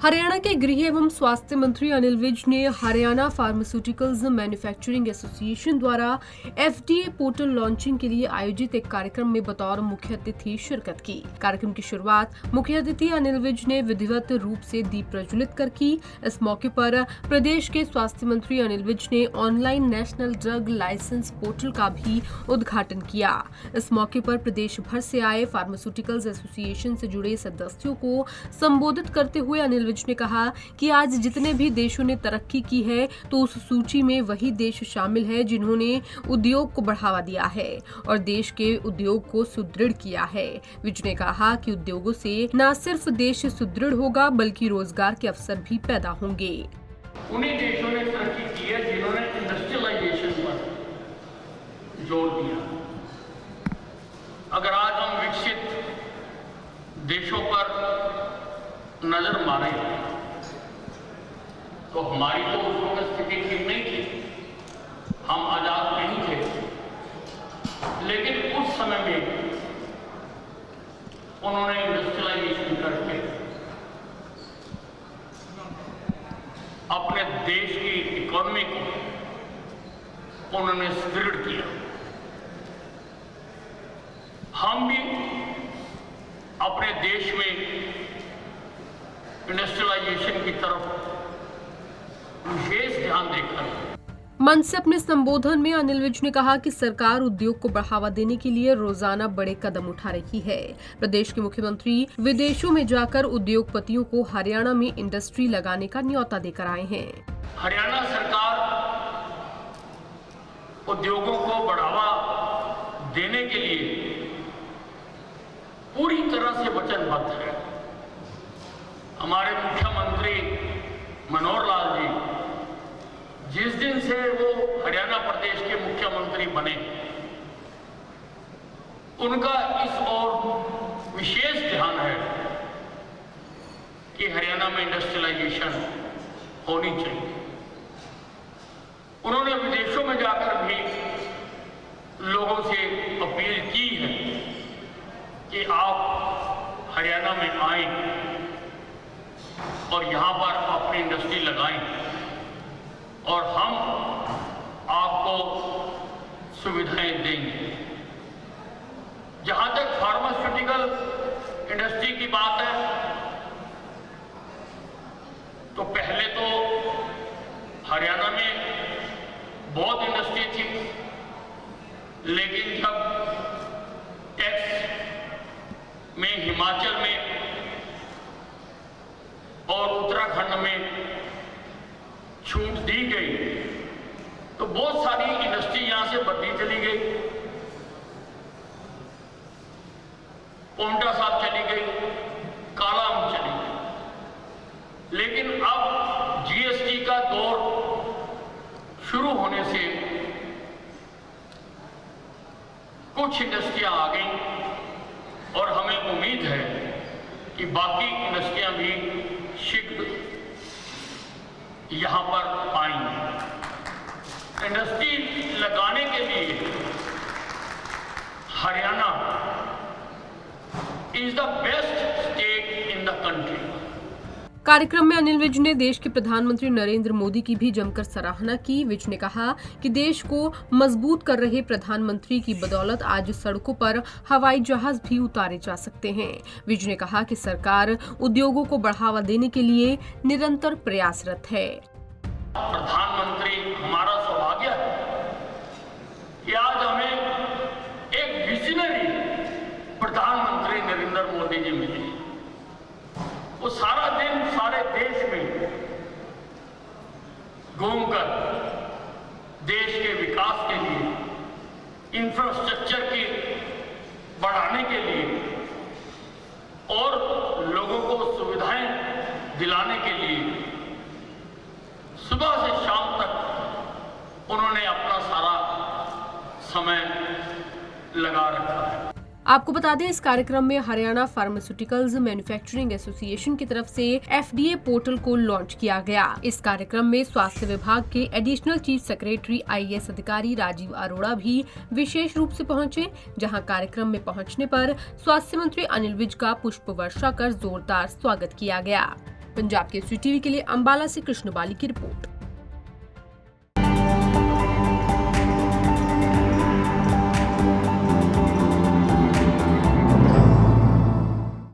हरियाणा के गृह एवं स्वास्थ्य मंत्री अनिल विज ने हरियाणा फार्मास्यूटिकल्स मैन्युफैक्चरिंग एसोसिएशन द्वारा एफडीए पोर्टल लॉन्चिंग के लिए आयोजित एक कार्यक्रम में बतौर मुख्य अतिथि शिरकत की। कार्यक्रम की शुरुआत मुख्य अतिथि अनिल विज ने विधिवत रूप से दीप प्रज्वलित कर की। इस मौके पर प्रदेश के स्वास्थ्य मंत्री अनिल विज ने online national drug licence portal का भी उद्घाटन किया। इस मौके पर प्रदेश भर से आए फार्मास्यूटिकल्स एसोसिएशन से जुड़े सदस्यों को संबोधित करते हुए अनिल विज ने कहा कि आज जितने भी देशों ने तरक्की की है तो उस सूची में वही देश शामिल है जिन्होंने उद्योग को बढ़ावा दिया है और देश के उद्योग को सुदृढ़ किया है। विज ने कहा कि उद्योगों से न सिर्फ देश सुदृढ़ होगा बल्कि रोजगार के अवसर भी पैदा होंगे। उन्हीं देशों ने तरक्की की है जिन्होंने इंडस्ट्रियलाइजेशन पर जोर दिया। अगर आज हम विकसित देशों पर नजर मारे तो हमारी तो उस वक्त स्थिति ठीक नहीं थी, हम आजाद नहीं थे, लेकिन उस समय में उन्होंने इंडस्ट्रियलाइजेशन करके अपने देश की इकोनॉमी को उन्होंने सुदृढ़ किया। हम भी अपने देश में इंडस्ट्रियलाइजेशन की तरफ विशेष ध्यान देकर मंच से अपने संबोधन में अनिल विज ने कहा कि सरकार उद्योग को बढ़ावा देने के लिए रोजाना बड़े कदम उठा रही है। प्रदेश के मुख्यमंत्री विदेशों में जाकर उद्योगपतियों को हरियाणा में इंडस्ट्री लगाने का न्योता देकर आए हैं। हरियाणा सरकार उद्योगों को बढ़ावा देने के लिए पूरी तरह से वचनबद्ध है। हमारे मुख्यमंत्री मनोहर लाल जी जिस दिन से वो हरियाणा प्रदेश के मुख्यमंत्री बने, उनका इस ओर विशेष ध्यान है कि हरियाणा में इंडस्ट्रियलाइजेशन होनी चाहिए। उन्होंने विदेशों में जाकर भी लोगों से अपील की है कि आप हरियाणा में आएं और यहां पर अपनी इंडस्ट्री लगाएं और हम आपको सुविधाएं देंगे। जहां तक फार्मास्यूटिकल इंडस्ट्री की बात है तो पहले तो हरियाणा में बहुत इंडस्ट्री थी, लेकिन जब टैक्स में हिमाचल में और उत्तराखंड में छूट दी गई तो बहुत सारी इंडस्ट्री यहां से बदली चली गई। पोंटा साहब चली गई, कालाम चली गई, लेकिन अब जीएसटी का दौर शुरू होने से कुछ इंडस्ट्रियां आ गई और हमें उम्मीद है कि बाकी इंडस्ट्रियां भी शीघ्र यहां पर आएंगी। इंडस्ट्री लगाने के लिए Haryana is the best state in the country. कार्यक्रम में अनिल विज ने देश के प्रधानमंत्री नरेंद्र मोदी की भी जमकर सराहना की। विज ने कहा कि देश को मजबूत कर रहे प्रधानमंत्री की बदौलत आज सड़कों पर हवाई जहाज भी उतारे जा सकते हैं। विज ने कहा कि सरकार उद्योगों को बढ़ावा देने के लिए निरंतर प्रयासरत है। प्रधानमंत्री हमारा सौभाग्य है कि आज हमें एक विजनरी प्रधानमंत्री नरेंद्र मोदी जी मिले। वो सारा दिन सारे देश में घूमकर देश के विकास के लिए, इंफ्रास्ट्रक्चर की बढ़ाने के लिए और लोगों को सुविधाएं दिलाने के लिए सुबह से शाम तक उन्होंने अपना सारा समय लगा रखा है। आपको बता दें, इस कार्यक्रम में हरियाणा फार्मास्यूटिकल्स मैन्युफैक्चरिंग एसोसिएशन की तरफ से एफडीए पोर्टल को लॉन्च किया गया। इस कार्यक्रम में स्वास्थ्य विभाग के एडिशनल चीफ सेक्रेटरी आईएएस अधिकारी राजीव अरोड़ा भी विशेष रूप से पहुंचे, जहां कार्यक्रम में पहुंचने पर स्वास्थ्य मंत्री अनिल विज का पुष्प वर्षा कर जोरदार स्वागत किया गया। पंजाब केसरी टीवी के लिए अंबाला से कृष्ण बाली की रिपोर्ट।